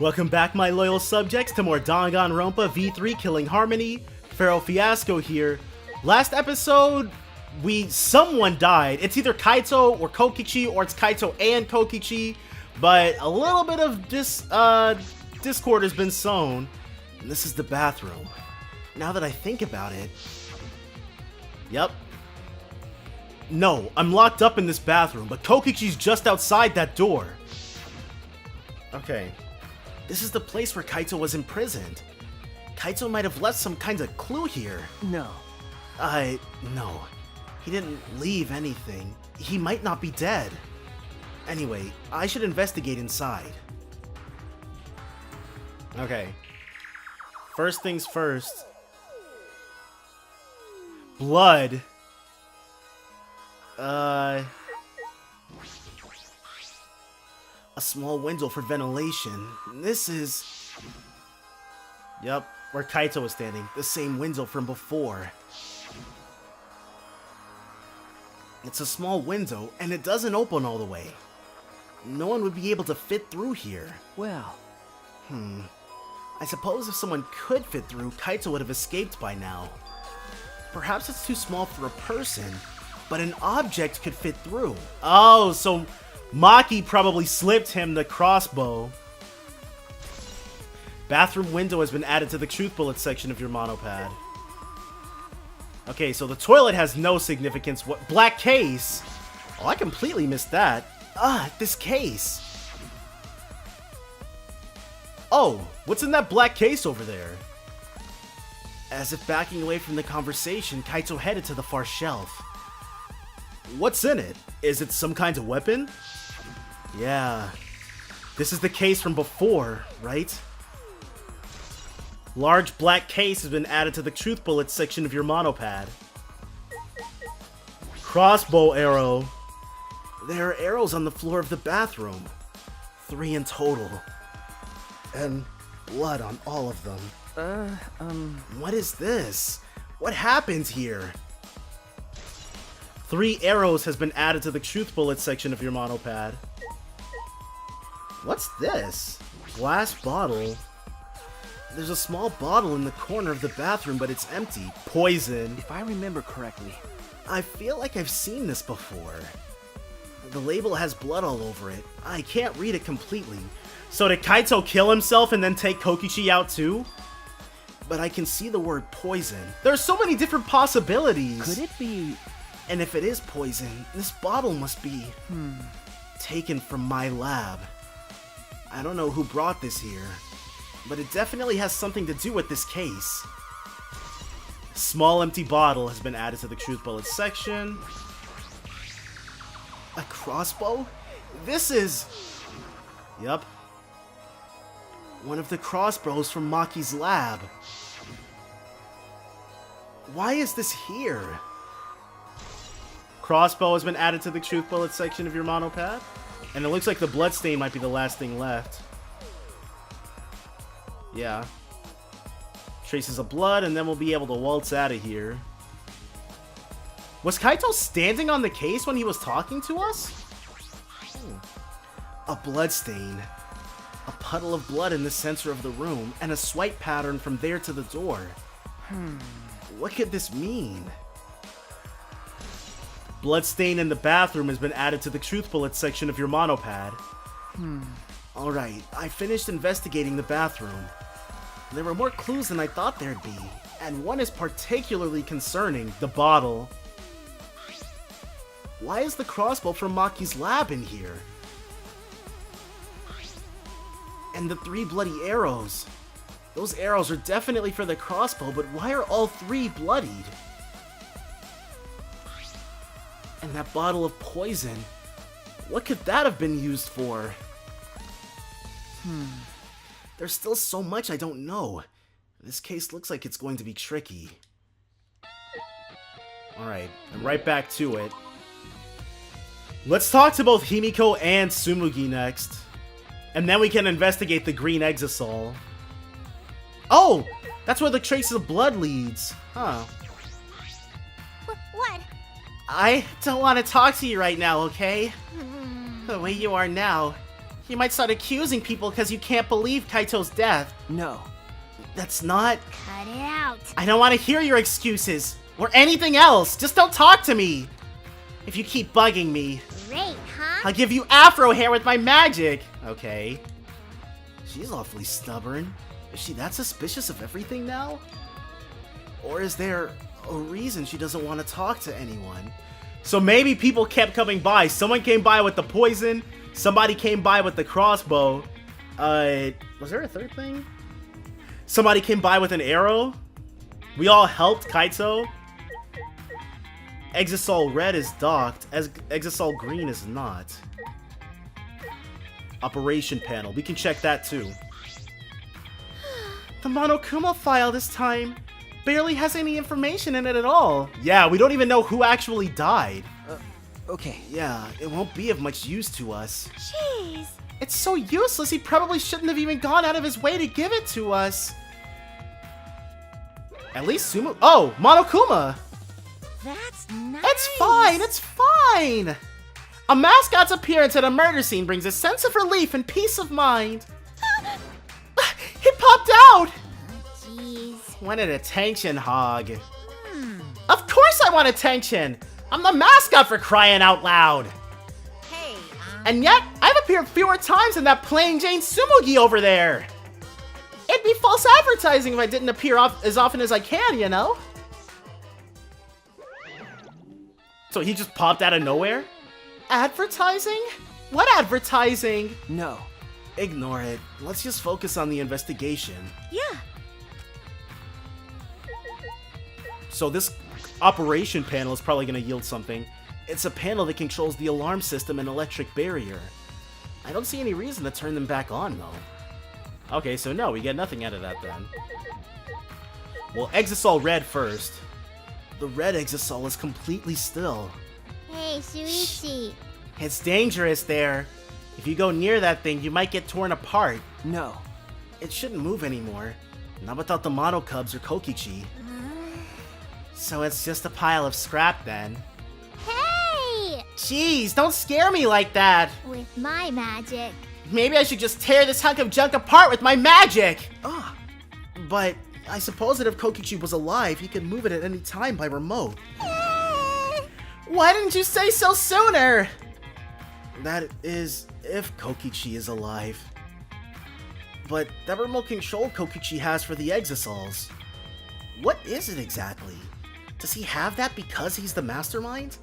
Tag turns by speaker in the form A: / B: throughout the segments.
A: Welcome back, my loyal subjects, to more Danganronpa V3 Killing Harmony. Pharaoh Fiasco here. Last episode, someone died. It's either Kaito or Kokichi, or it's Kaito and Kokichi, but a little bit of discord has been sown, and this is the bathroom. Now that I think about it, yep. No, I'm locked up in this bathroom, but Kokichi's just outside that door. Okay. This is the place where Kaito was imprisoned. Kaito might have left some kind of clue here.
B: No.
A: No. He didn't leave anything. He might not be dead. Anyway, I should investigate inside. Okay. First things first. Blood. A small window for ventilation. This is... Yep, where Kaito was standing. The same window from before. It's a small window, and it doesn't open all the way. No one would be able to fit through here.
B: Well...
A: I suppose if someone could fit through, Kaito would have escaped by now. Perhaps it's too small for a person, but an object could fit through. Oh, so... Maki probably slipped him the crossbow. Bathroom window has been added to the truth bullet section of your monopad. Okay, so the toilet has no significance. What? Black case? Oh, I completely missed that. This case. Oh, what's in that black case over there? As if backing away from the conversation, Kaito headed to the far shelf. What's in it? Is it some kind of weapon? Yeah. This is the case from before, right? Large black case has been added to the truth bullet section of your monopad. Crossbow arrow. There are arrows on the floor of the bathroom. 3 in total. And blood on all of them. What is this? What happened here? 3 arrows has been added to the truth bullet section of your monopad. What's this? Glass bottle. There's a small bottle in the corner of the bathroom, but it's empty. Poison.
B: If I remember correctly.
A: I feel like I've seen this before. The label has blood all over it. I can't read it completely. So did Kaito kill himself and then take Kokichi out too? But I can see the word poison. There's so many different possibilities.
B: Could it be...
A: And if it is poison, this bottle must be... taken from my lab. I don't know who brought this here, but it definitely has something to do with this case. Small empty bottle has been added to the truth bullet section. A crossbow? This is... Yup. One of the crossbows from Maki's lab. Why is this here? Crossbow has been added to the truth bullet section of your monopad. And it looks like the bloodstain might be the last thing left. Yeah. Traces of blood, and then we'll be able to waltz out of here. Was Kaito standing on the case when he was talking to us? A bloodstain. A puddle of blood in the center of the room, and a swipe pattern from there to the door. What could this mean? Bloodstain in the bathroom has been added to the truth bullet section of your monopad. Alright, I finished investigating the bathroom. There were more clues than I thought there'd be, and one is particularly concerning: the bottle. Why is the crossbow from Maki's lab in here? And the 3 bloody arrows. Those arrows are definitely for the crossbow, but why are all 3 bloodied? And that bottle of poison, what could that have been used for? There's still so much I don't know. This case looks like it's going to be tricky. Alright, I'm right back to it. Let's talk to both Himiko and Tsumugi next. And then we can investigate the green Exisol. Oh! That's where the traces of blood leads. Huh.
B: What?
A: I don't want to talk to you right now, okay? The way you are now, you might start accusing people because you can't believe Kaito's death.
C: No.
A: That's not...
B: Cut it out.
A: I don't want to hear your excuses, or anything else. Just don't talk to me. If you keep bugging me,
B: Great, huh?
A: I'll give you afro hair with my magic. Okay. She's awfully stubborn. Is she that suspicious of everything now? Or is there a reason she doesn't want to talk to anyone? So maybe people kept coming by. Someone came by with the poison. Somebody came by with the crossbow. Was there a third thing? Somebody came by with an arrow. We all helped Kaito. Exisol red is docked, as Exisol green is not. Operation panel. We can check that too. The Monokuma file this time barely has any information in it at all. Yeah, we don't even know who actually died.
C: Okay.
A: Yeah, it won't be of much use to us.
B: Jeez.
A: It's so useless, he probably shouldn't have even gone out of his way to give it to us. At least Sumo- Oh, Monokuma!
B: That's nice.
A: It's fine! A mascot's appearance at a murder scene brings a sense of relief and peace of mind. He popped out!
B: Jeez.
A: Want an attention hog. Of course I want attention! I'm the mascot for crying out loud!
B: Hey,
A: And yet, I've appeared fewer times than that plain Jane Tsumugi over there! It'd be false advertising if I didn't appear as often as I can, you know? So he just popped out of nowhere? Advertising? What advertising?
C: No.
A: Ignore it. Let's just focus on the investigation.
B: Yeah.
A: So this operation panel is probably going to yield something. It's a panel that controls the alarm system and electric barrier. I don't see any reason to turn them back on, though. Okay, so no, we get nothing out of that then. Well, Exisol red first. The red Exisol is completely still.
B: Hey, Shuichi.
A: It's dangerous there. If you go near that thing, you might get torn apart.
C: No.
A: It shouldn't move anymore. Not without the Mono Cubs or Kokichi. So it's just a pile of scrap then.
B: Hey!
A: Jeez, don't scare me like that!
B: With my magic.
A: Maybe I should just tear this hunk of junk apart with my magic!
C: Ah.
A: But I suppose that if Kokichi was alive, he could move it at any time by remote. Why didn't you say so sooner? That is, if Kokichi is alive. But that remote control Kokichi has for the Exisols. What is it exactly? Does he have that because he's the mastermind?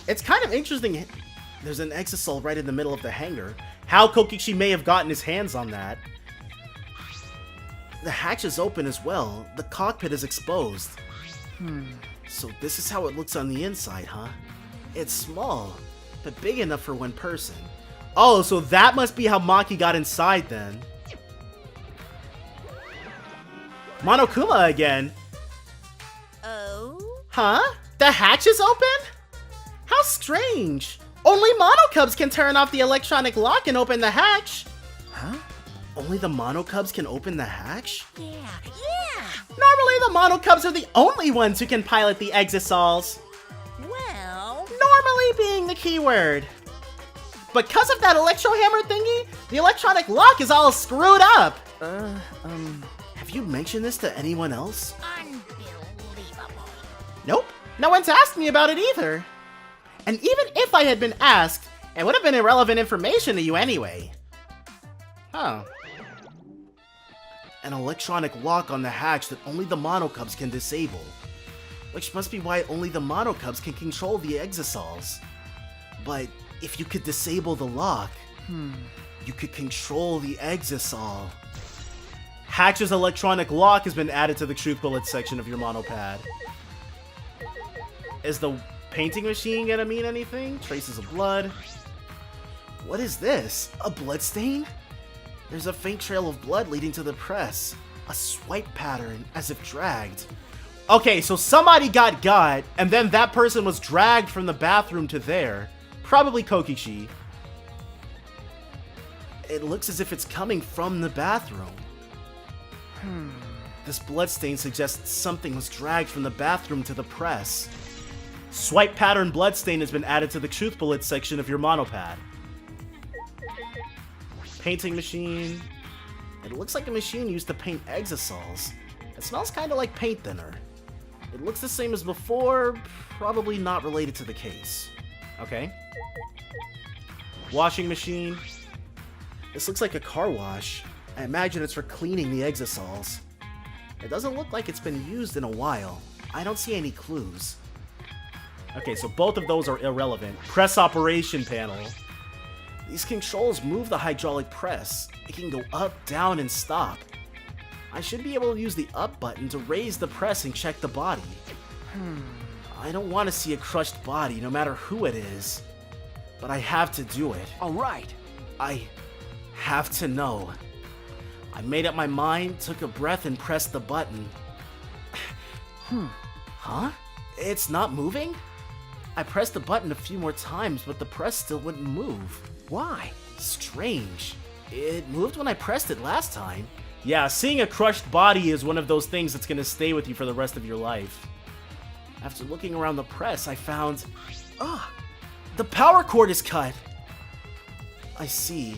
A: It's kind of interesting. There's an Exisol right in the middle of the hangar. How Kokichi may have gotten his hands on that. The hatch is open as well. The cockpit is exposed. So this is how it looks on the inside, huh? It's small, but big enough for one person. Oh, so that must be how Maki got inside then. Monokuma again.
B: Oh?
A: Huh? The hatch is open? How strange. Only Monocubs can turn off the electronic lock and open the hatch.
C: Huh?
A: Only the Monocubs can open the hatch?
B: Yeah.
A: Normally the Monocubs are the only ones who can pilot the Exisols.
B: Well...
A: Normally being the keyword. Because of that Electro Hammer thingy, the electronic lock is all screwed up. Have you mentioned this to anyone else?
B: Unbelievable.
A: Nope. No one's asked me about it either. And even if I had been asked, it would have been irrelevant information to you anyway. Huh. An electronic lock on the hatch that only the Monocubs can disable. Which must be why only the Monocubs can control the Exisols. But if you could disable the lock, you could control the Exisol. Hatch's electronic lock has been added to the Truth Bullets section of your monopad. Is the painting machine gonna mean anything? Traces of blood. What is this? A bloodstain? There's a faint trail of blood leading to the press. A swipe pattern, as if dragged. Okay, so somebody got, and then that person was dragged from the bathroom to there. Probably Kokichi. It looks as if it's coming from the bathroom. This bloodstain suggests something was dragged from the bathroom to the press. Swipe pattern bloodstain has been added to the truth bullet section of your monopad. Painting machine. It looks like a machine used to paint exosols. It smells kind of like paint thinner. It looks the same as before, probably not related to the case. Okay. Washing machine. This looks like a car wash. I imagine it's for cleaning the exosols. It doesn't look like it's been used in a while. I don't see any clues. Okay, so both of those are irrelevant. Press operation panel. These controls move the hydraulic press. It can go up, down, and stop. I should be able to use the up button to raise the press and check the body. I don't want to see a crushed body, no matter who it is. But I have to do it.
C: Alright.
A: I have to know. I made up my mind, took a breath, and pressed the button. Huh? It's not moving? I pressed the button a few more times, but the press still wouldn't move.
C: Why?
A: Strange. It moved when I pressed it last time. Yeah, seeing a crushed body is one of those things that's gonna stay with you for the rest of your life. After looking around the press, I found... the power cord is cut! I see.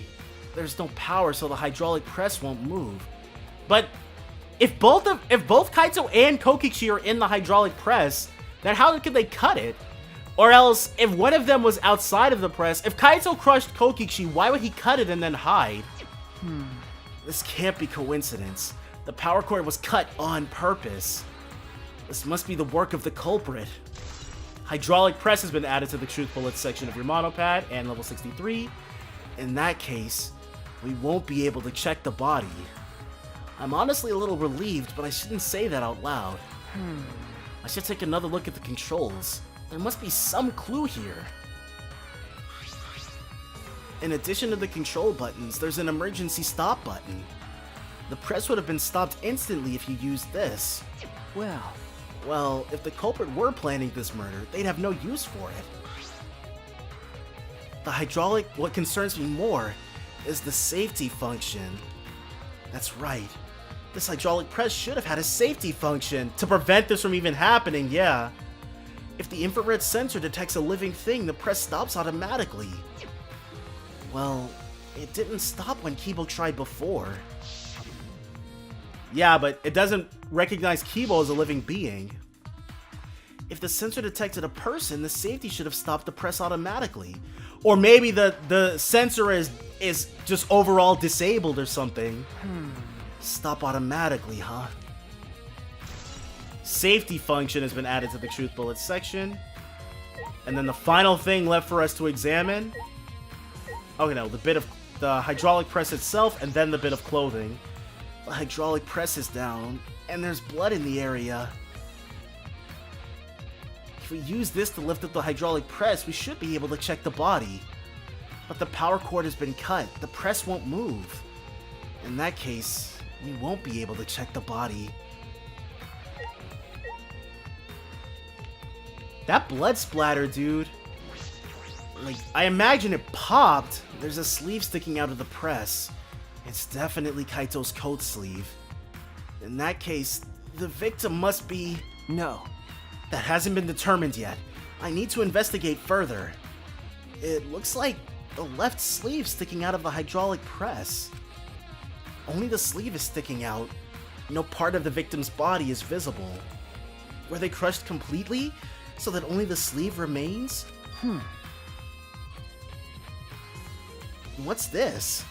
A: There's no power, so the hydraulic press won't move. But if both Kaito and Kokichi are in the hydraulic press, then how could they cut it? Or else, if one of them was outside of the press, if Kaito crushed Kokichi, why would he cut it and then hide? This can't be coincidence. The power cord was cut on purpose. This must be the work of the culprit. Hydraulic press has been added to the truth bullet section of your monopad and level 63. In that case, we won't be able to check the body. I'm honestly a little relieved, but I shouldn't say that out loud. I should take another look at the controls. There must be some clue here. In addition to the control buttons, there's an emergency stop button. The press would have been stopped instantly if you used this. Well, if the culprit were planning this murder, they'd have no use for it. What concerns me more is the safety function. That's right. This hydraulic press should have had a safety function to prevent this from even happening, yeah. If the infrared sensor detects a living thing, the press stops automatically. Well, it didn't stop when Kibo tried before. Yeah, but it doesn't recognize Kibo as a living being. If the sensor detected a person, the safety should have stopped the press automatically. Or maybe the sensor is just overall disabled or something. Stop automatically, huh? Safety function has been added to the truth bullet section. And then the final thing left for us to examine. Okay, no, the hydraulic press itself and then the bit of clothing. The hydraulic press is down and there's blood in the area. If we use this to lift up the hydraulic press, we should be able to check the body. But the power cord has been cut. The press won't move. In that case, we won't be able to check the body. That blood splatter, dude. Like, I imagine it popped. There's a sleeve sticking out of the press. It's definitely Kaito's coat sleeve. In that case, the victim must be...
C: No.
A: That hasn't been determined yet. I need to investigate further. It looks like the left sleeve sticking out of the hydraulic press. Only the sleeve is sticking out. No part of the victim's body is visible. Were they crushed completely, so that only the sleeve remains? What's this?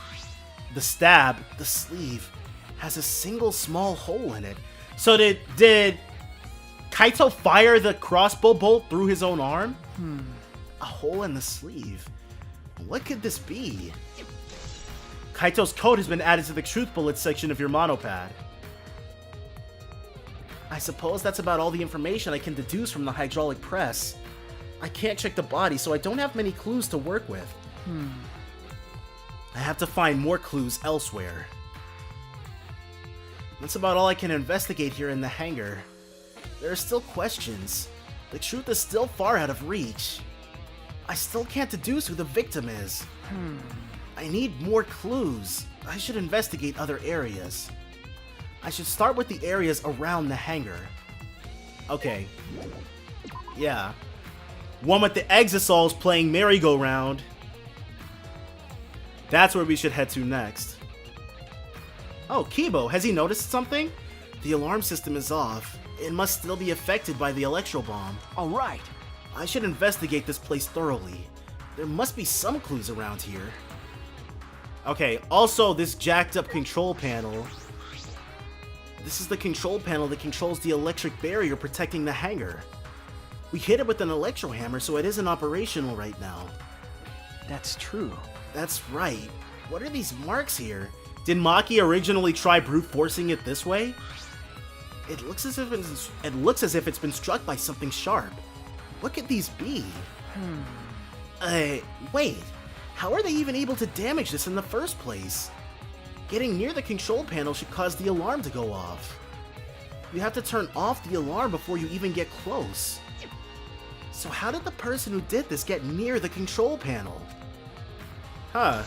A: The stab, the sleeve, has a single small hole in it. So did Kaito fire the crossbow bolt through his own arm? A hole in the sleeve. What could this be? Kaito's coat has been added to the truth bullet section of your monopad. I suppose that's about all the information I can deduce from the hydraulic press. I can't check the body, so I don't have many clues to work with. I have to find more clues elsewhere. That's about all I can investigate here in the hangar. there are still questions. The truth is still far out of reach. I still can't deduce who the victim is. I need more clues. I should investigate other areas. I should start with the areas around the hangar. Okay. Yeah. One with the Exosols playing merry-go-round. That's where we should head to next. Oh, Kibo, has he noticed something? The alarm system is off. It must still be affected by the Electro Bomb.
C: Alright.
A: I should investigate this place thoroughly. There must be some clues around here. Okay, also this jacked up control panel. This is the control panel that controls the electric barrier protecting the hangar. We hit it with an Electro Hammer, so it isn't operational right now.
C: That's true.
A: That's right. What are these marks here? Did Maki originally try brute forcing it this way? It looks as if it's been struck by something sharp. What could these be? Wait. How are they even able to damage this in the first place? Getting near the control panel should cause the alarm to go off. You have to turn off the alarm before you even get close. So how did the person who did this get near the control panel? Huh.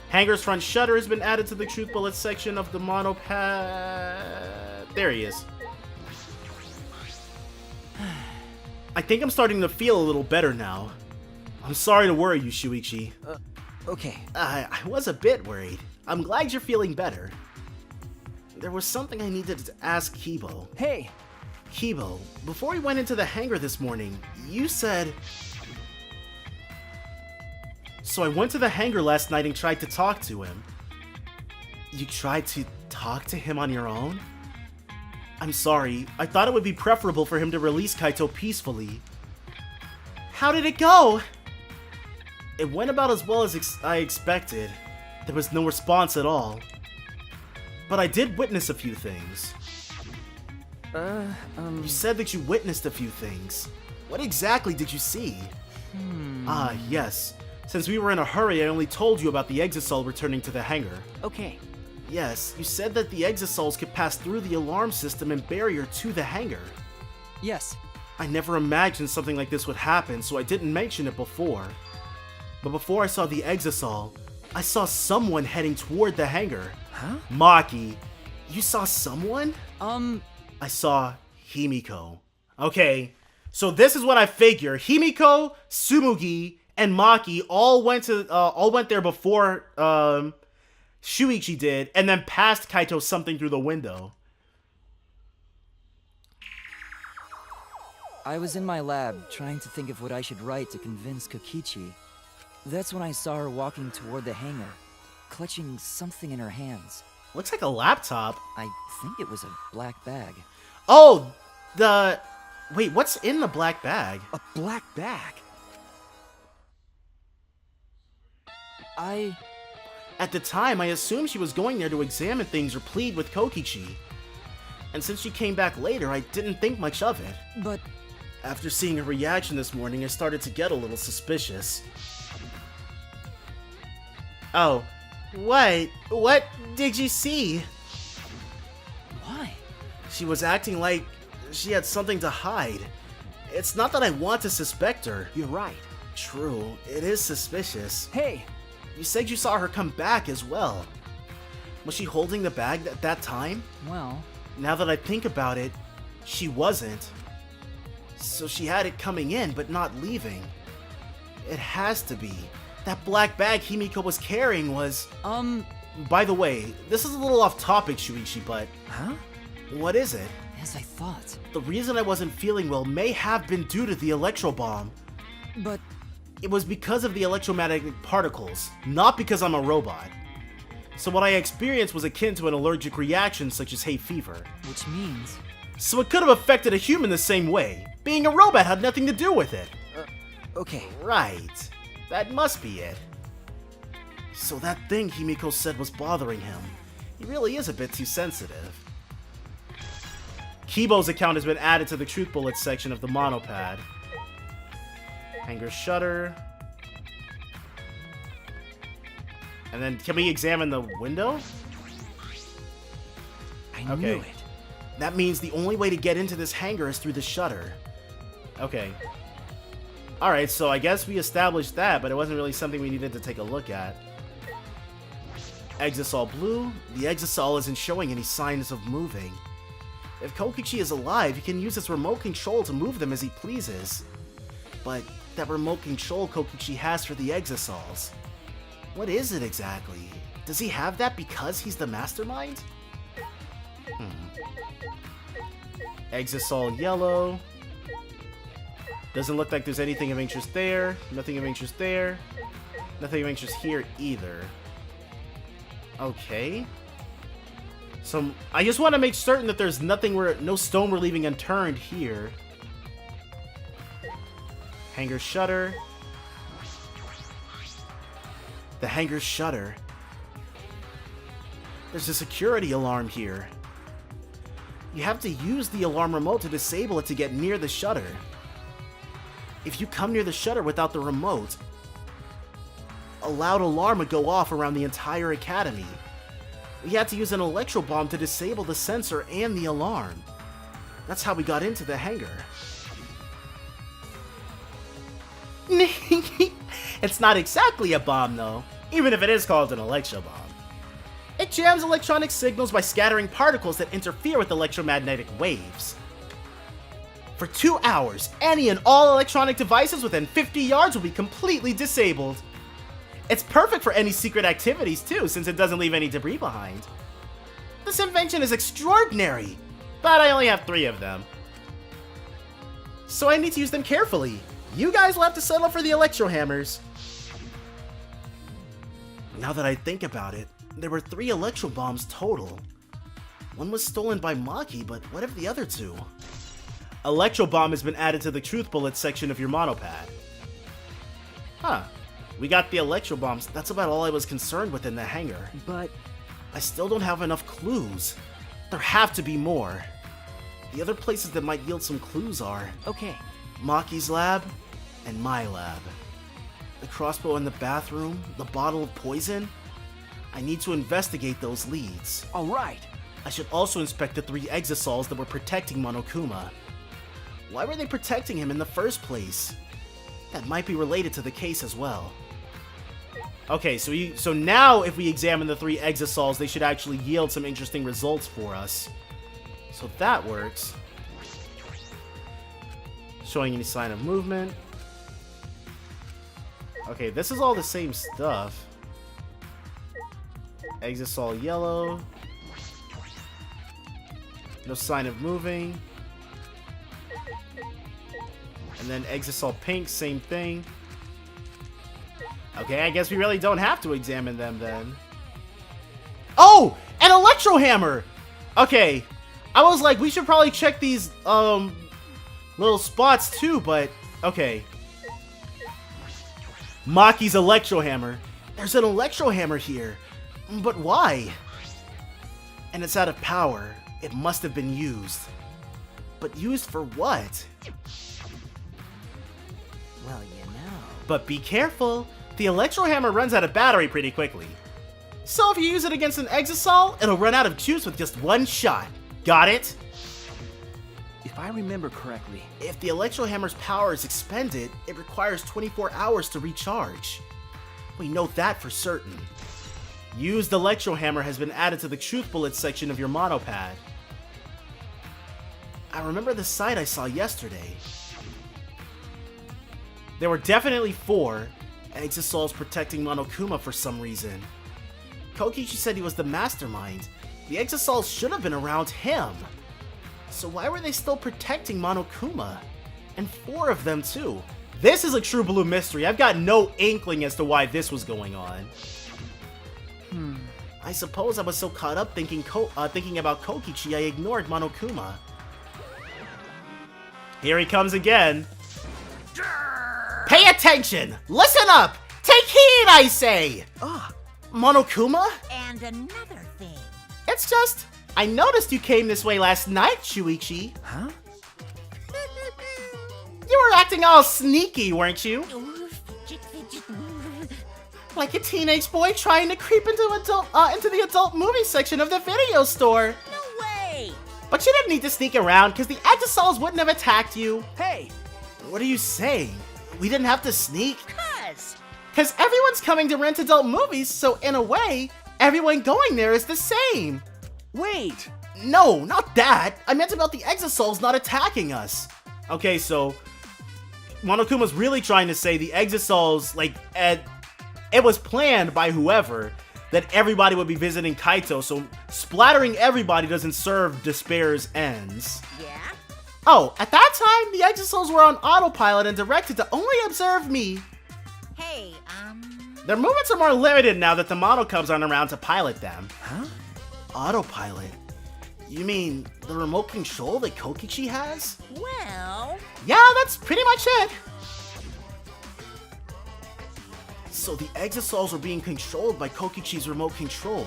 A: Hangar's front shutter has been added to the truth bullet section of the monopad. There he is. I think I'm starting to feel a little better now. I'm sorry to worry you, Shuichi.
C: Okay.
A: I was a bit worried. I'm glad you're feeling better. There was something I needed to ask Kibo.
C: Hey!
A: Kibo, before we went into the hangar this morning, you said... So I went to the hangar last night and tried to talk to him. You tried to talk to him on your own? I'm sorry. I thought it would be preferable for him to release Kaito peacefully. How did it go? It went about as well as I expected. There was no response at all. But I did witness a few things. You said that you witnessed a few things. What exactly did you see? Ah, yes. Since we were in a hurry, I only told you about the Exosol returning to the hangar.
C: Okay.
A: Yes, you said that the Exosols could pass through the alarm system and barrier to the hangar.
C: Yes.
A: I never imagined something like this would happen, so I didn't mention it before. But before I saw the Exosol, I saw someone heading toward the hangar.
C: Huh?
A: Maki, you saw someone?
C: I
A: saw Himiko. Okay, so this is what I figure. Himiko, Tsumugi, and Maki all went there before Shuichi did, and then passed Kaito something through the window.
C: I was in my lab trying to think of what I should write to convince Kokichi. That's when I saw her walking toward the hangar, clutching something in her hands.
A: Looks like a laptop.
C: I think it was a black bag.
A: Oh, wait, what's in the black bag?
C: A black bag?
A: At the time, I assumed she was going there to examine things or plead with Kokichi. And since she came back later, I didn't think much of it.
C: But...
A: After seeing her reaction this morning, I started to get a little suspicious. Oh. What did you see?
C: Why?
A: She was acting like she had something to hide. It's not that I want to suspect her.
C: You're right.
A: True, it is suspicious.
C: Hey!
A: You said you saw her come back as well. Was she holding the bag at that time?
C: Well...
A: Now that I think about it, she wasn't. So she had it coming in, but not leaving. It has to be. That black bag Himiko was carrying was... By the way, this is a little off topic, Shuichi, but...
C: Huh?
A: What is it?
C: As I thought.
A: The reason I wasn't feeling well may have been due to the Electro Bomb.
C: But...
A: It was because of the electromagnetic particles, not because I'm a robot. So what I experienced was akin to an allergic reaction such as hay fever.
C: Which means...
A: So it could have affected a human the same way. Being a robot had nothing to do with it.
C: Okay.
A: Right. That must be it. So that thing Himiko said was bothering him. He really is a bit too sensitive. Kibo's account has been added to the Truth Bullets section of the monopad. Hangar shutter. And then, can we examine the window?
C: I knew it.
A: That means the only way to get into this hangar is through the shutter. Okay. Alright, so I guess we established that, but it wasn't really something we needed to take a look at. Exisol blue. The Exisol isn't showing any signs of moving. If Kokichi is alive, he can use his remote control to move them as he pleases. But that remote control Kokichi has for the Exisols, what is it exactly? Does he have that because he's the mastermind? Exisol yellow. Doesn't look like there's anything of interest there. Nothing of interest there. Nothing of interest here either. Okay. So I just want to make certain that there's no stone we're leaving unturned here. Hangar shutter. The hangar shutter. There's a security alarm here. You have to use the alarm remote to disable it to get near the shutter. If you come near the shutter without the remote, a loud alarm would go off around the entire academy. We had to use an Electro Bomb to disable the sensor and the alarm. That's how we got into the hangar. It's not exactly a bomb though, even if it is called an Electro Bomb. It jams electronic signals by scattering particles that interfere with electromagnetic waves. For 2 hours, any and all electronic devices within 50 yards will be completely disabled. It's perfect for any secret activities too, since it doesn't leave any debris behind. This invention is extraordinary, but I only have 3 of them. So I need to use them carefully. You guys will have to settle for the Electro Hammers. Now that I think about it, there were 3 Electro Bombs total. One was stolen by Maki, but what of the other 2? Electro Bomb has been added to the Truth Bullet section of your monopad. Huh. We got the Electro Bombs. That's about all I was concerned with in the hangar.
C: But
A: I still don't have enough clues. There have to be more. The other places that might yield some clues are
C: okay.
A: Maki's lab and my lab. The crossbow in the bathroom, the bottle of poison. I need to investigate those leads.
C: All right.
A: I should also inspect the 3 Exisols that were protecting Monokuma. Why were they protecting him in the first place? That might be related to the case as well. Okay, so now if we examine the 3 Exisols, they should actually yield some interesting results for us. So that works. Showing any sign of movement. Okay, this is all the same stuff. Exisol yellow. No sign of moving. And then Exisol pink, same thing. Okay, I guess we really don't have to examine them then. Oh! An Electro Hammer! Okay. I was like, we should probably check these, little spots too, but, okay. Maki's Electro Hammer. There's an Electro Hammer here. But why? And it's out of power. It must have been used. But used for what?
C: Well, you know.
A: But be careful. The Electro Hammer runs out of battery pretty quickly. So if you use it against an Exisol, it'll run out of juice with just 1 shot. Got it?
C: If I remember correctly.
A: If the Electro Hammer's power is expended, it requires 24 hours to recharge. We know that for certain. Used Electro Hammer has been added to the Truth Bullet section of your monopad. I remember the site I saw yesterday. There were definitely 4 Exisols protecting Monokuma for some reason. Kokichi said he was the mastermind. The Exisols should have been around him. So why were they still protecting Monokuma? And 4 of them too. This is a true blue mystery. I've got no inkling as to why this was going on. I suppose I was so caught up thinking about Kokichi I ignored Monokuma. Here he comes again. Pay attention! Listen up! Take heed, I say! Monokuma?
B: And another thing.
A: It's just, I noticed you came this way last night, Shuichi.
C: Huh?
A: You were acting all sneaky, weren't you? Like a teenage boy trying to creep into the adult movie section of the video store.
B: No way!
A: But you didn't need to sneak around because the Exosols wouldn't have attacked you.
D: Hey!
A: What are you saying? We didn't have to sneak?
B: Cuz
A: Because everyone's coming to rent adult movies, so in a way, everyone going there is the same.
D: Wait!
A: No, not that. I meant about the Exosols not attacking us. Okay, so Monokuma's really trying to say the Exosols, like, it was planned by whoever that everybody would be visiting Kaito, so splattering everybody doesn't serve Despair's ends.
B: yeah?
A: Oh, at that time, the Exosols were on autopilot and directed to only observe me.
B: Hey,
A: Their movements are more limited now that the Monokubs aren't around to pilot them.
D: Huh?
A: Autopilot? You mean the remote control that Kokichi has?
B: well,
A: Yeah, that's pretty much it. So the Exosols were being controlled by Kokichi's remote control.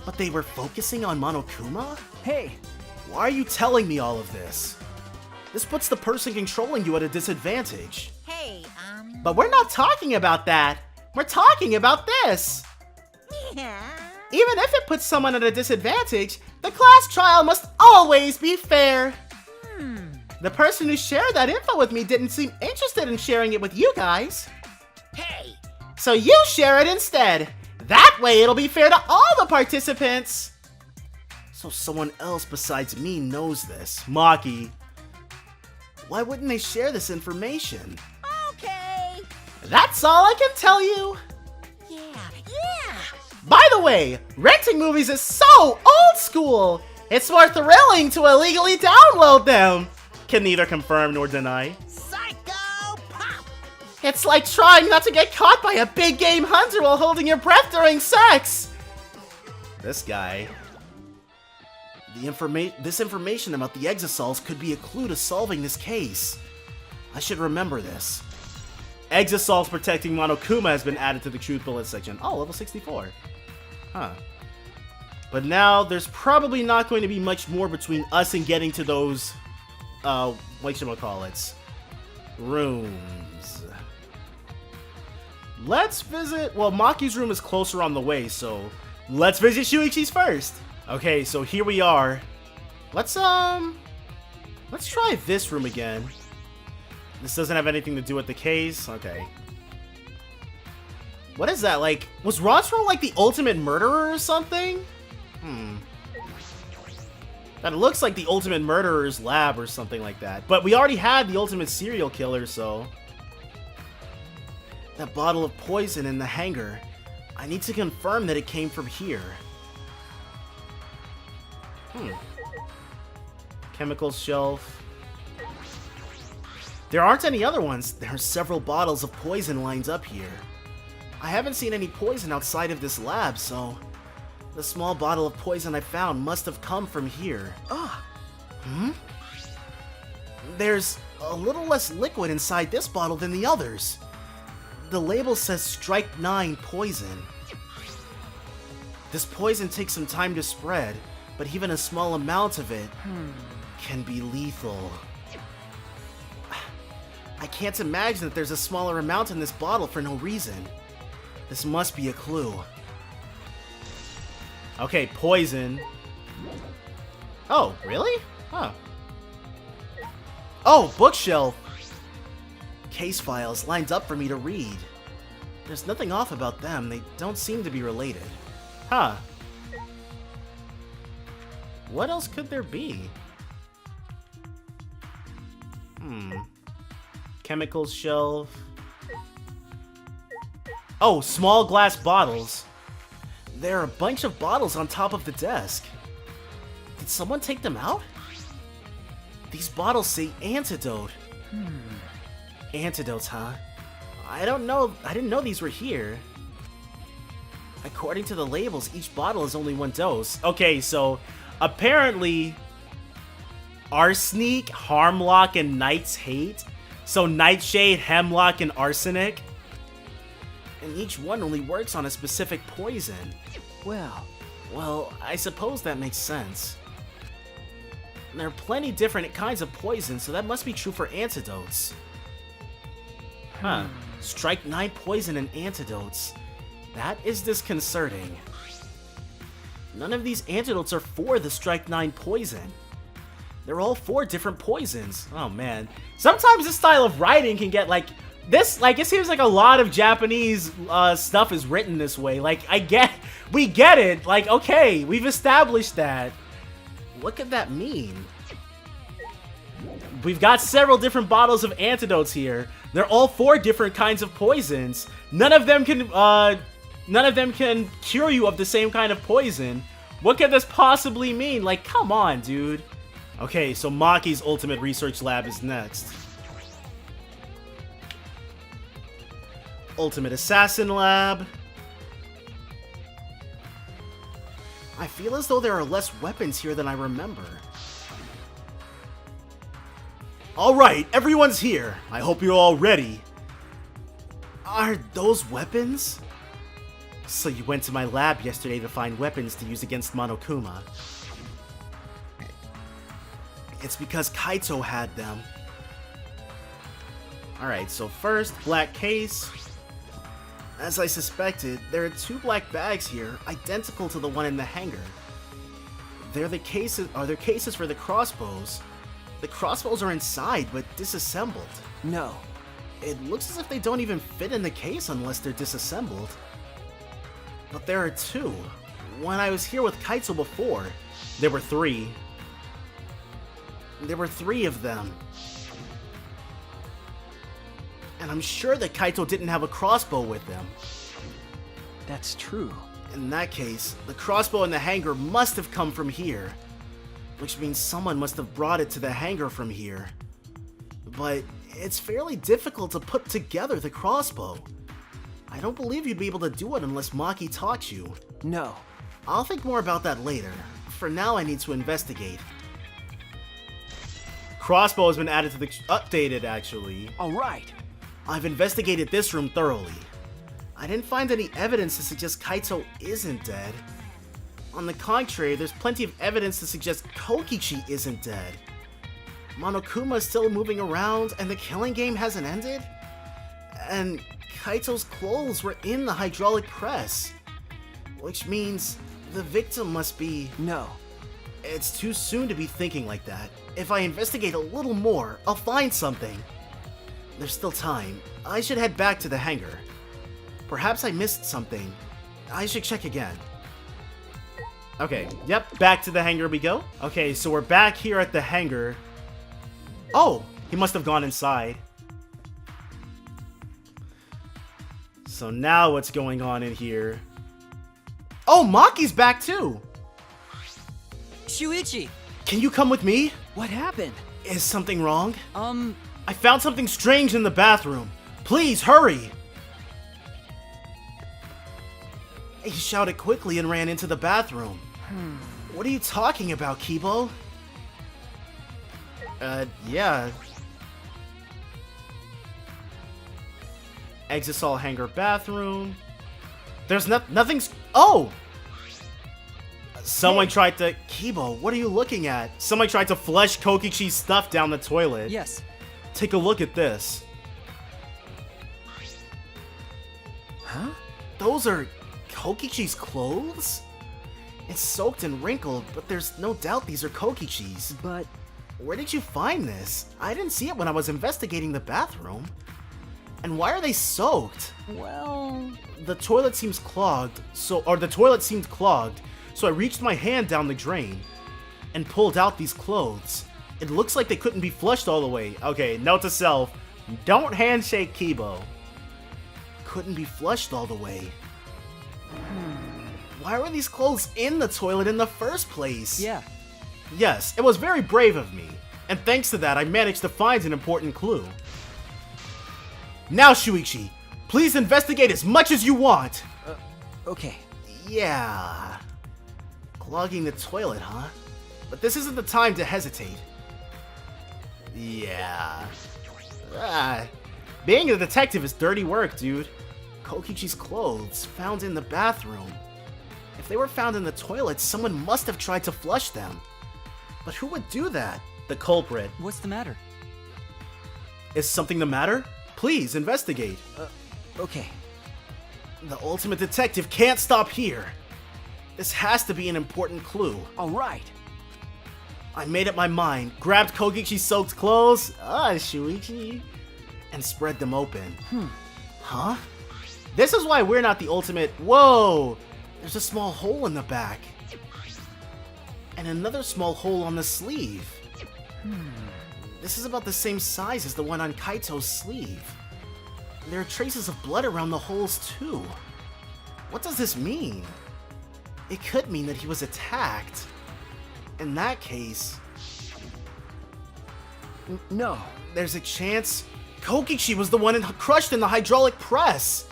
A: But they were focusing on Monokuma?
D: Hey!
A: Why are you telling me all of this? This puts the person controlling you at a disadvantage.
B: hey,
A: But we're not talking about that. We're talking about this.
B: yeah.
A: Even if it puts someone at a disadvantage, the class trial must always be fair. The person who shared that info with me didn't seem interested in sharing it with you guys.
B: Hey,
A: So you share it instead. That way it'll be fair to all the participants. So someone else besides me knows this. Maki. Why wouldn't they share this information?
B: okay.
A: That's all I can tell you.
B: Yeah.
A: By the way, renting movies is so old school. It's more thrilling to illegally download them. Can neither confirm nor deny.
B: Psycho pop.
A: It's like trying not to get caught by a big game hunter while holding your breath during sex. This guy. This information about the Exosols could be a clue to solving this case. I should remember this. Exosols protecting Monokuma has been added to the Truth Bullet section. Oh, level 64. Huh. But now, there's probably not going to be much more between us and getting to those, whatchamacallits, rooms. Let's visit, well, Maki's room is closer on the way, so let's visit Shuichi's first. Okay, so here we are. Let's try this room again. This doesn't have anything to do with the case. Okay. What is that? Like, was Ronsro like the ultimate murderer or something? That looks like the ultimate murderer's lab or something like that. But we already had the ultimate serial killer, so... That bottle of poison in the hangar. I need to confirm that it came from here. Chemicals shelf. There aren't any other ones. There are several bottles of poison lined up here. I haven't seen any poison outside of this lab, so... The small bottle of poison I found must have come from here. There's a little less liquid inside this bottle than the others. The label says Strike 9 poison. This poison takes some time to spread, but even a small amount of it can be lethal. I can't imagine that there's a smaller amount in this bottle for no reason. This must be a clue. Okay, poison. Oh, really? Huh. Oh, bookshelf! Case files lined up for me to read. There's nothing off about them. They don't seem to be related. Huh. What else could there be? Chemicals shelf. Oh, small glass bottles. There are a bunch of bottles on top of the desk. Did someone take them out? These bottles say antidote. Antidotes, huh? I don't know. I didn't know these were here. According to the labels, each bottle is only 1 dose. Okay, so apparently Arsenic, Harmlock, and Knight's Hate. So Nightshade, Hemlock, and Arsenic. And each one only works on a specific poison. Well, I suppose that makes sense. There are plenty different kinds of poison, so that must be true for antidotes. Huh. Strike 9 poison and antidotes. That is disconcerting. None of these antidotes are for the Strike 9 poison. They're all 4 different poisons. Oh man. Sometimes this style of writing can get like this, like it seems like a lot of Japanese stuff is written this way. Like we get it. Like okay, we've established that. What could that mean? We've got several different bottles of antidotes here. They're all 4 different kinds of poisons. None of them can cure you of the same kind of poison. What could this possibly mean? Like, come on, dude. Okay, so Maki's Ultimate Research Lab is next. Ultimate Assassin Lab. I feel as though there are less weapons here than I remember. Alright, everyone's here. I hope you're all ready. Are those weapons? So you went to my lab yesterday to find weapons to use against Monokuma. It's because Kaito had them. Alright, so first, black case. As I suspected, there are 2 black bags here, identical to the one in the hangar. Are there cases for the crossbows? The crossbows are inside, but disassembled.
C: No.
A: It looks as if they don't even fit in the case unless they're disassembled. But there are 2. When I was here with Kaito before, there were 3. There were 3 of them. And I'm sure that Kaito didn't have a crossbow with him.
C: That's true.
A: In that case, the crossbow in the hangar must have come from here. Which means someone must have brought it to the hangar from here. But it's fairly difficult to put together the crossbow. I don't believe you'd be able to do it unless Maki taught you.
C: No.
A: I'll think more about that later. For now, I need to investigate. Crossbow has been added to the updated, actually.
C: Alright.
A: I've investigated this room thoroughly. I didn't find any evidence to suggest Kaito isn't dead. On the contrary, there's plenty of evidence to suggest Kokichi isn't dead. Monokuma is still moving around, and the killing game hasn't ended? And Kaito's clothes were in the hydraulic press. Which means the victim must be...
C: No.
A: It's too soon to be thinking like that. If I investigate a little more, I'll find something. There's still time. I should head back to the hangar. Perhaps I missed something. I should check again. Okay, yep, back to the hangar we go. Okay, so we're back here at the hangar. Oh, he must have gone inside. So now what's going on in here? Oh, Maki's back too!
C: Shuichi!
A: Can you come with me?
C: What happened?
A: Is something wrong?
C: I
A: I found something strange in the bathroom. Please, hurry! He shouted quickly and ran into the bathroom. What are you talking about, Kibo? Yeah. Exisol hangar bathroom. There's nothing's... Oh! Someone tried to... Kibo, what are you looking at? Someone tried to flush Kokichi's stuff down the toilet.
C: Yes.
A: Take a look at this.
C: Huh?
A: Those are Kokichi's clothes? It's soaked and wrinkled, but there's no doubt these are Kokichi's.
C: But...
A: Where did you find this? I didn't see it when I was investigating the bathroom. And why are they soaked?
C: well...
A: The toilet seems clogged, so I reached my hand down the drain and pulled out these clothes. It looks like they couldn't be flushed all the way. Okay, note to self, don't handshake Kibo. Couldn't be flushed all the way. Why were these clothes in the toilet in the first place?
C: Yeah.
A: Yes, it was very brave of me, and thanks to that I managed to find an important clue. Now, Shuichi, please investigate as much as you want!
C: Okay.
A: Yeah... Clogging the toilet, huh? But this isn't the time to hesitate. Yeah... Being a detective is dirty work, dude. Kokichi's clothes, found in the bathroom. If they were found in the toilet, someone must have tried to flush them. But who would do that? The culprit.
C: What's the matter?
A: Is something the matter? Please, investigate.
C: Okay.
A: The ultimate detective can't stop here. This has to be an important clue.
D: All right.
A: I made up my mind, grabbed Kokichi's soaked clothes, Shuichi, and spread them open. Huh? This is why we're not the ultimate. Whoa! There's a small hole in the back. And another small hole on the sleeve. This is about the same size as the one on Kaito's sleeve. There are traces of blood around the holes too. What does this mean? It could mean that he was attacked. In that case...
D: No.
A: There's a chance Kokichi was the one crushed in the hydraulic press.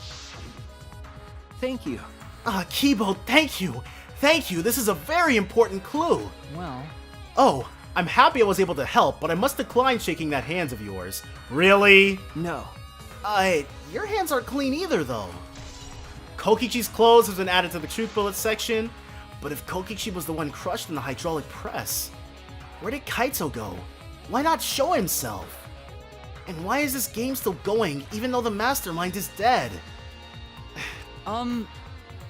D: Thank you.
A: Kibo, thank you. Thank you, this is a very important clue.
C: Well,
A: Oh, I'm happy I was able to help, but I must decline shaking that hand of yours. Really?
D: No.
A: Your hands aren't clean either, though. Kokichi's clothes has been added to the truth bullet section, but if Kokichi was the one crushed in the hydraulic press, where did Kaito go? Why not show himself? And why is this game still going, even though the mastermind is dead?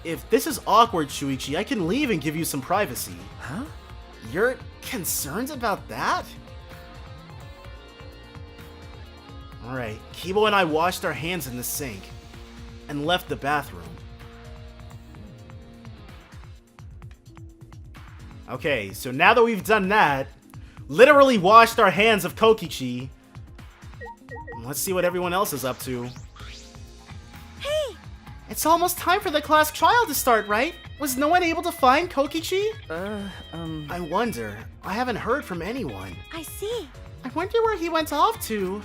A: If this is awkward, Shuichi, I can leave and give you some privacy.
D: Huh?
A: You're concerned about that? Alright, Kibo and I washed our hands in the sink and left the bathroom. Okay, so now that we've done that, literally washed our hands of Kokichi, let's see what everyone else is up to.
B: Hey!
A: It's almost time for the class trial to start, right? Was no one able to find Kokichi? I wonder. I haven't heard from anyone.
B: I see.
A: I wonder where he went off to.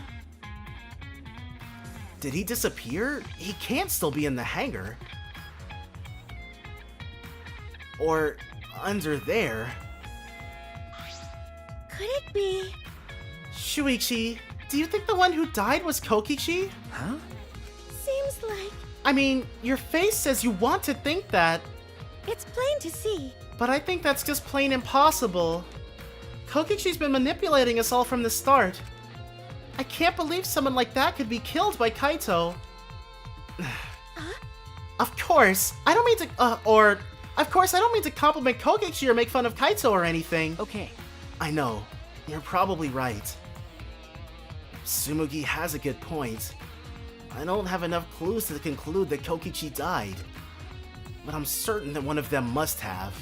A: Did he disappear? He can't still be in the hangar. Or under there.
B: Could it be?
A: Shuichi, do you think the one who died was Kokichi?
D: Huh?
B: Seems like
A: I mean, your face says you want to think that,
B: it's plain to see.
A: but I think that's just plain impossible. Kokichi's been manipulating us all from the start. I can't believe someone like that could be killed by Kaito. Of course, I don't mean to, of course, I don't mean to compliment Kokichi or make fun of Kaito or anything.
D: Okay.
A: I know, you're probably right. Tsumugi has a good point. I don't have enough clues to conclude that Kokichi died, but I'm certain that one of them must have.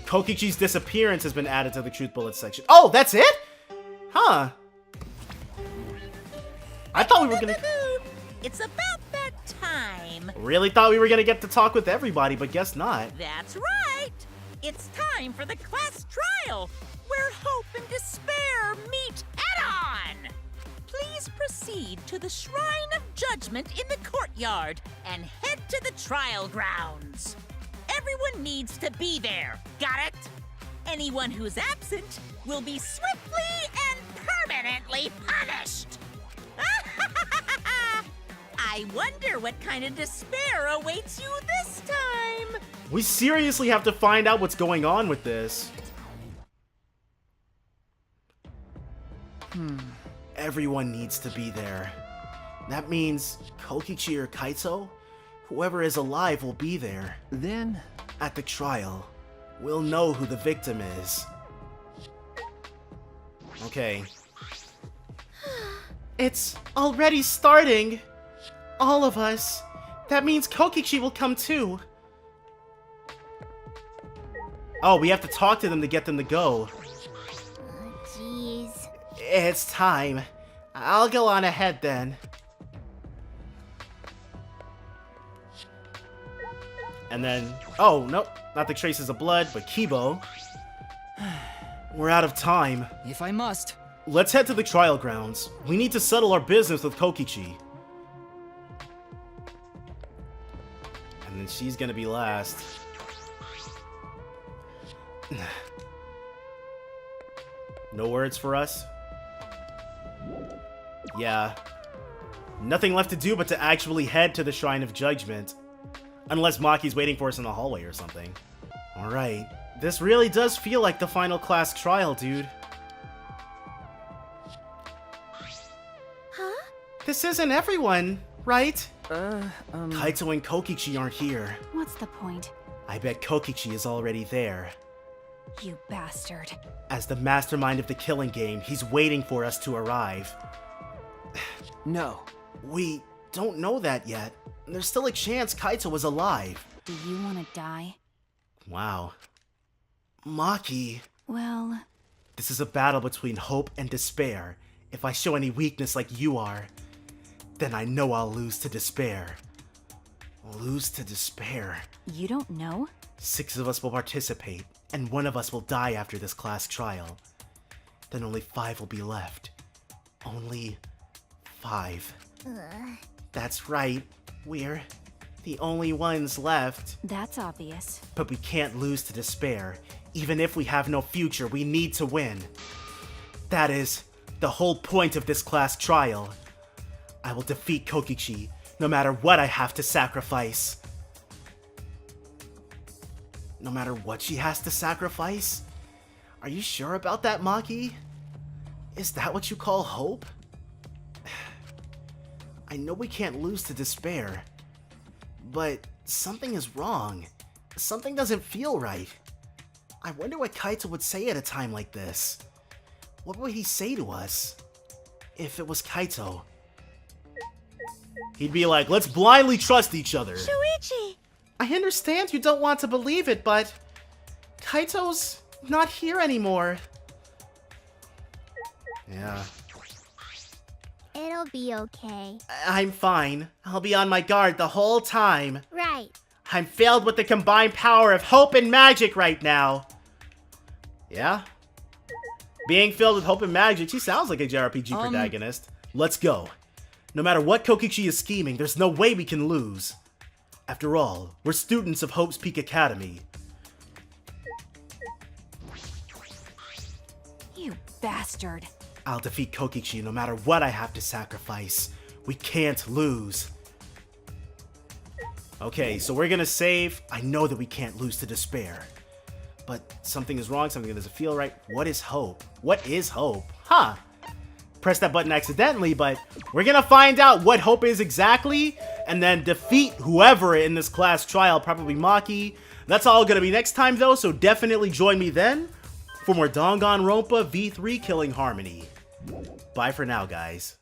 A: Kokichi's disappearance has been added to the truth bullet section. Oh, that's it? Huh. I thought we were gonna...
B: It's about that time.
A: Really thought we were gonna get to talk with everybody, but guess not.
B: That's right. It's time for the class trial, where hope and despair meet head-on. Please proceed to the Shrine of Judgment in the courtyard and head to the trial grounds. Everyone needs to be there. Got it? Anyone who's absent will be swiftly and permanently punished. I wonder what kind of despair awaits you this time.
A: We seriously have to find out what's going on with this. Everyone needs to be there. That means Kokichi or Kaito, whoever is alive will be there.
D: Then...
A: At the trial, we'll know who the victim is. Okay. It's already starting! All of us. That means Kokichi will come too. Oh, we have to talk to them to get them to go.
B: Jeez.
A: It's time. I'll go on ahead then. And then, oh, nope, not the traces of blood, but Kibo. We're out of time.
C: if I must.
A: Let's head to the trial grounds. We need to settle our business with Kokichi. And then she's gonna be last. No words for us? Yeah. Nothing left to do but to actually head to the Shrine of Judgment. Unless Maki's waiting for us in the hallway or something. Alright. This really does feel like the final class trial, dude.
B: Huh?
A: This isn't everyone. right? Kaito and Kokichi aren't here.
E: What's the point?
A: I bet Kokichi is already there.
E: You bastard.
A: As the mastermind of the killing game, he's waiting for us to arrive.
D: No.
A: We don't know that yet. There's still a chance Kaito was alive.
E: Do you want to die?
A: Wow. Maki.
E: Well,
A: This is a battle between hope and despair. If I show any weakness like you are, then I know I'll lose to despair. Lose to despair.
E: you don't know?
A: 6 of us will participate, and 1 of us will die after this class trial. Then only 5 will be left. Only 5. That's right. We're the only ones left.
E: That's obvious.
A: But we can't lose to despair. Even if we have no future, we need to win. That is the whole point of this class trial. I will defeat Kokichi, no matter what I have to sacrifice. No matter what she has to sacrifice? Are you sure about that, Maki? Is that what you call hope? I know we can't lose to despair, but something is wrong. Something doesn't feel right. I wonder what Kaito would say at a time like this. What would he say to us? If it was Kaito. He'd be like, let's blindly trust each other.
E: Shuichi!
A: I understand you don't want to believe it, but Kaito's not here anymore. Yeah.
F: It'll be okay.
A: I'm fine. I'll be on my guard the whole time.
F: Right.
A: I'm filled with the combined power of hope and magic right now. Yeah? Being filled with hope and magic, she sounds like a JRPG protagonist. Let's go. No matter what Kokichi is scheming, there's no way we can lose. After all, we're students of Hope's Peak Academy.
E: You bastard.
A: I'll defeat Kokichi no matter what I have to sacrifice. We can't lose. Okay, so we're gonna save. I know that we can't lose to despair. But something is wrong, something doesn't feel right. What is hope? What is hope? Huh. Pressed that button accidentally, but we're gonna find out what hope is exactly, and then defeat whoever in this class trial, probably Maki. That's all gonna be next time though, so definitely join me then for more Danganronpa V3 Killing Harmony. Bye for now, guys.